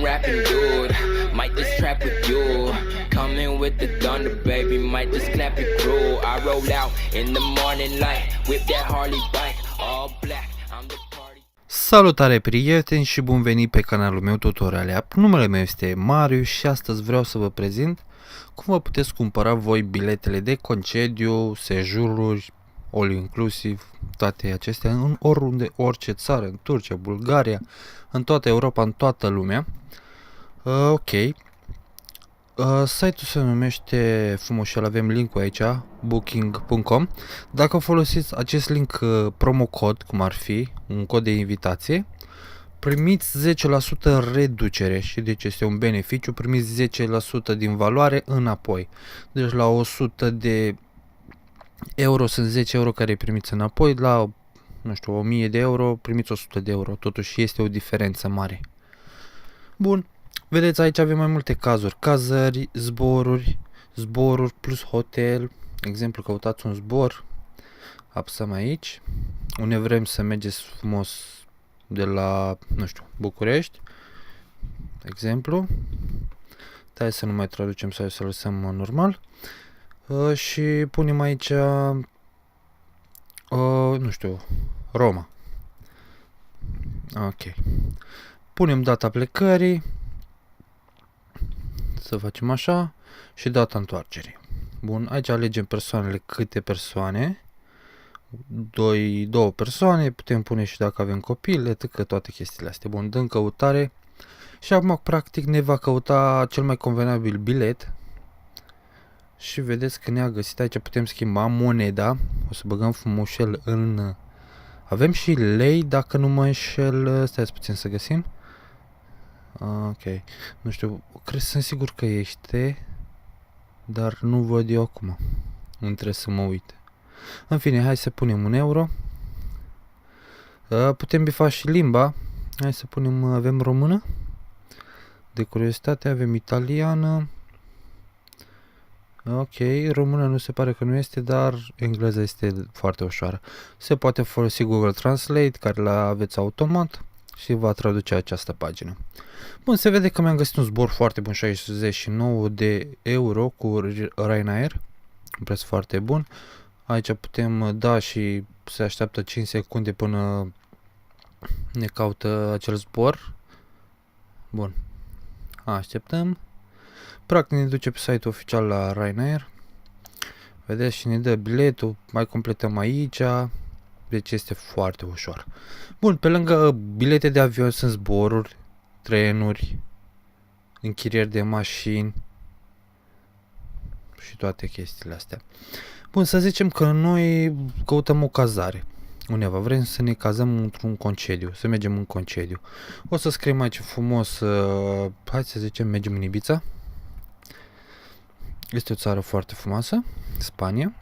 rapping, dude. Might just trap with you. Coming with the thunder, baby. Might just clap it crew. I roll out in the morning light with that Harley bike, all black. I'm the party. Salutare prieteni și bun venit pe canalul meu Tutorial App. Numele meu este Marius și astăzi vreau să vă prezint cum vă puteți cumpăra voi biletele de concediu, sejururi, all inclusive, toate acestea în oriunde, orice țară, în Turcia, Bulgaria, în toată Europa, în toată lumea. Ok. Site-ul se numește frumușel, avem link-ul aici, booking.com. Dacă folosiți acest link promo cod, cum ar fi un cod de invitație, primiți 10% reducere și deci este un beneficiu, primiți 10% din valoare înapoi. Deci la 100 de euro sunt 10 euro care primiți înapoi, la, nu știu, 1000 de euro primiți 100 de euro, totuși este o diferență mare. Bun. Vedeți, aici avem mai multe cazuri, cazări, zboruri plus hotel. Exemplu, căutați un zbor, apăsăm aici, unde vrem să mergeți frumos de la, nu știu, București, exemplu. Hai să nu mai traducem sau să lăsăm normal. Și punem aici, nu știu, Roma. Ok. Punem data plecării. Să facem așa și data întoarcerii. Bun, aici alegem persoanele, câte persoane. Două persoane, putem pune și dacă avem copil, etc. toate chestiile astea. Bun, dăm căutare și acum practic ne va căuta cel mai convenabil bilet. Și vedeți că ne-a găsit, aici putem schimba moneda. O să băgăm frumușel în... Avem și lei, dacă nu mă înșel, stai puțin să găsim. Ok, nu știu, sunt sigur că este, dar nu văd eu acum, nu trebuie să mă uit. În fine, hai să punem un euro. Putem bifa și limba, hai să punem, avem română, de curiozitate avem italiană. Ok, română nu se pare că nu este, dar engleza este foarte ușoară. Se poate folosi Google Translate, care la aveți automat și va traduce această pagină. Bun, se vede că mi-am găsit un zbor foarte bun, 69 de euro cu Ryanair, un preț foarte bun. Aici putem da și se așteaptă 5 secunde până ne caută acel zbor. Bun, așteptăm. Practic ne duce pe site-ul oficial la Ryanair. Vedeți și ne dă biletul, mai completăm aici. Deci este foarte ușor. Bun, pe lângă bilete de avion sunt zboruri, trenuri, închirieri de mașini și toate chestiile astea. Bun, să zicem că noi căutăm o cazare undeva, vrem să ne cazăm într-un concediu, să mergem în concediu. O să scriem aici frumos, hai să zicem mergem în Ibiza. Este o țară foarte frumoasă, Spania.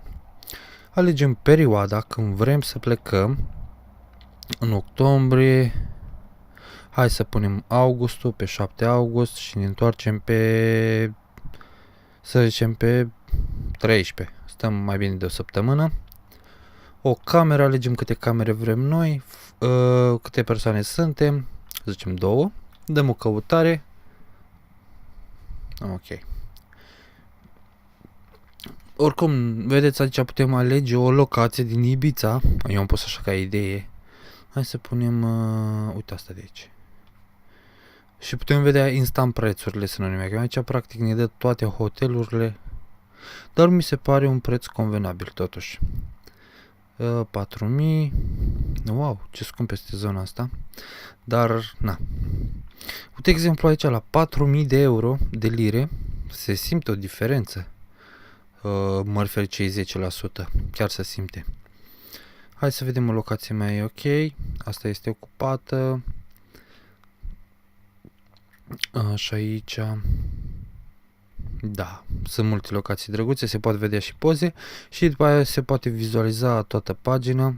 Alegem perioada când vrem să plecăm, în octombrie. Hai să punem augustul, pe 7 august și ne întoarcem pe, să zicem, pe 13. Stăm mai bine de o săptămână. O cameră, alegem câte camere vrem noi, câte persoane suntem, să zicem 2. Dăm o căutare. Ok. Oricum, vedeți, aici putem alege o locație din Ibiza. Eu am pus așa ca idee. Hai să punem, uite asta de aici. Și putem vedea instant prețurile, să nu nimic. Aici practic ne dă toate hotelurile. Dar mi se pare un preț convenabil totuși. 4000. Wow, ce scump este zona asta. Dar, na. Uite exemplu aici la 4000 de euro, de lire, se simte o diferență. Mă refer cei 10%. Chiar se simte. Hai să vedem o locație mai ok. Asta este ocupată. Așa aici. Da, sunt multe locații drăguțe, se pot vedea și poze și după aia se poate vizualiza toată pagina.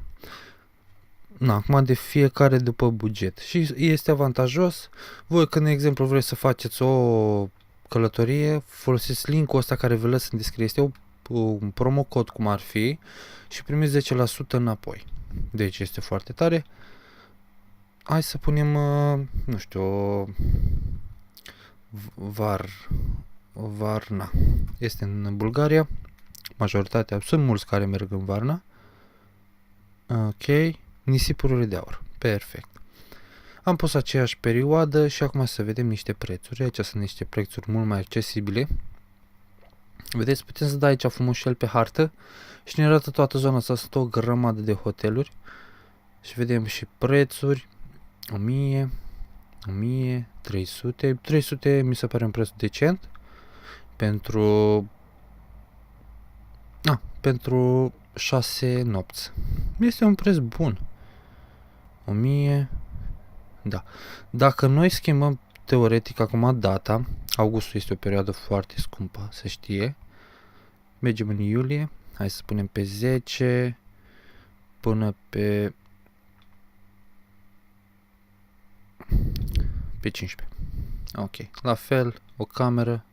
Na, acum de fiecare după buget. Și este avantajos. Voi când, de exemplu, vreți să faceți o călătorie, folosiți link-ul ăsta care vă lăs în descriere. Este un promo cod cum ar fi și primiți 10% înapoi. Deci este foarte tare. Hai să punem, nu știu, Varna. Este în Bulgaria. Majoritatea, sunt mulți care merg în Varna. Ok. Nisipurile de aur. Perfect. Am pus aceeași perioadă și acum să vedem niște prețuri. Aici sunt niște prețuri mult mai accesibile. Vedeți, putem să dai aici frumușel pe hartă și ne arată toată zona asta. Sunt o grămadă de hoteluri. Și vedem și prețuri. 1000, 1000, 300. 300 mi se pare un preț decent. Pentru 6 nopți. Este un preț bun. 1000. Da. Dacă noi schimbăm teoretic acum data, augustul este o perioadă foarte scumpă, se știe. Mergem în iulie. Hai să spunem pe 10 până pe 15. Ok. La fel, o cameră.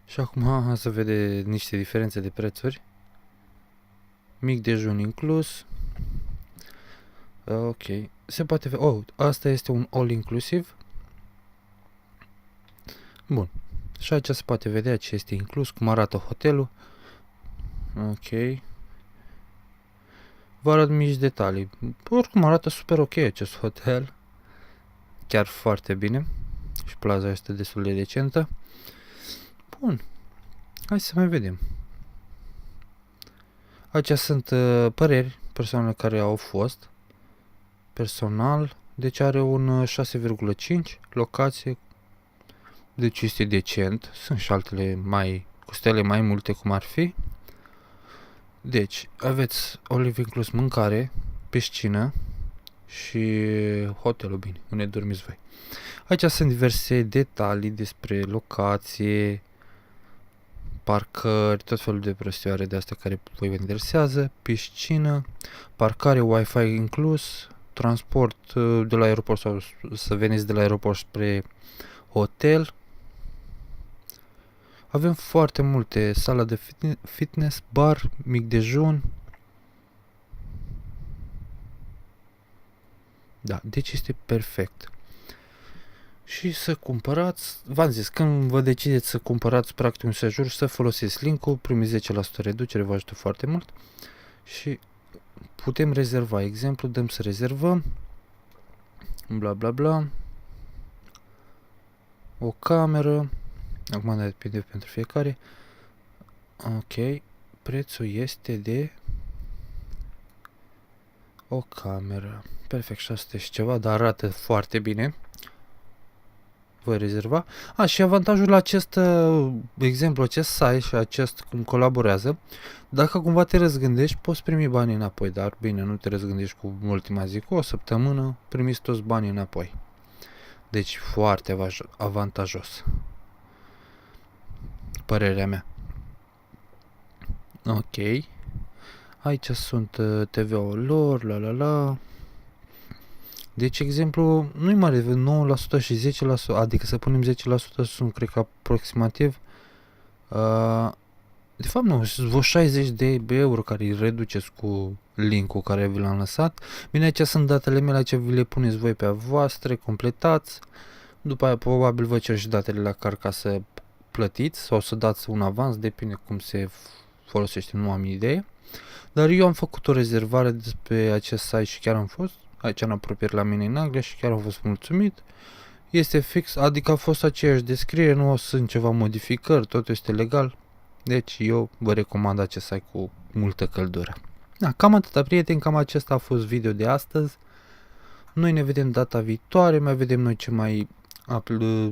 Și acum să vede niște diferențe de prețuri. Mic dejun inclus. Ok. Se poate vedea. Oh, asta este un all inclusiv. Bun. Și aici se poate vedea ce este inclus, cum arată hotelul. Ok. Vă arăt mici detalii. Oricum arată super ok acest hotel. Chiar foarte bine. Și plaza este destul de decentă. Bun. Hai să mai vedem. Aici sunt păreri, persoanele care au fost. Personal, deci are un 6,5, locație, deci este decent. Sunt și altele cu stele mai multe cum ar fi. Deci, aveți all inclus mâncare, piscină și hotelul, bine, unde dormiți voi. Aici sunt diverse detalii despre locație, parcări, tot felul de prostioare de astea care vă interesează, piscină, parcare, Wi-Fi inclus, transport de la aeroport sau să veniți de la aeroport spre hotel. Avem foarte multe, sala de fitness, bar, mic dejun. Da, deci este perfect. Și să cumpărați, v-am zis, când vă decideți să cumpărați practic un sejur, să folosiți link-ul, primiți 10% reducere, vă ajută foarte mult. Și putem rezerva, exemplu, dăm să rezervăm, bla bla bla, o cameră, acum depinde pentru fiecare, ok, prețul este de o cameră, perfect, 600 și ceva, dar arată foarte bine. Voi rezerva. Și avantajul la acest exemplu, acest site și acest cum colaborează, dacă cumva te răzgândești, poți primi banii înapoi, dar bine, nu te răzgândești cu ultima zi, cu o săptămână, primiți toți banii înapoi. Deci foarte avantajos. Părerea mea. Ok. Aici sunt TVA-ul lor, la. Deci, exemplu, nu-i mare, 9% și 10%, adică să punem 10% sunt, cred că, aproximativ, de fapt, nu, vreo 60 de euro care îi reduceți cu link-ul care vi l-am lăsat. Bine, aici sunt datele mele, aici vi le puneți voi pe a voastre, completați, după aia probabil vă cer și datele la car ca să plătiți sau să dați un avans, depinde cum se folosește, nu am idee. Dar eu am făcut o rezervare pe acest site și chiar am fost. Aici în apropiere la mine în Anglia și chiar am fost mulțumit. Este fix, adică a fost aceeași descriere, nu sunt ceva modificări, totul este legal. Deci eu vă recomand acest site cu multă căldură. Da, cam atâta, prieteni, cam acesta a fost video de astăzi. Noi ne vedem data viitoare, mai vedem noi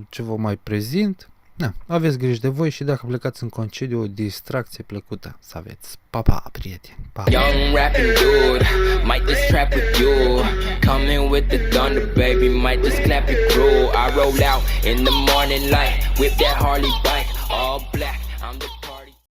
ce vă mai prezint. Da, aveți grijă de voi și dacă plecați în concediu, o distracție plăcută să aveți. Pa, pa, prieteni. Pa. Young rapping dude, might just trap with you. Coming with the thunder, baby, might just clap it crew. I roll out in the morning light with that Harley bike, all black.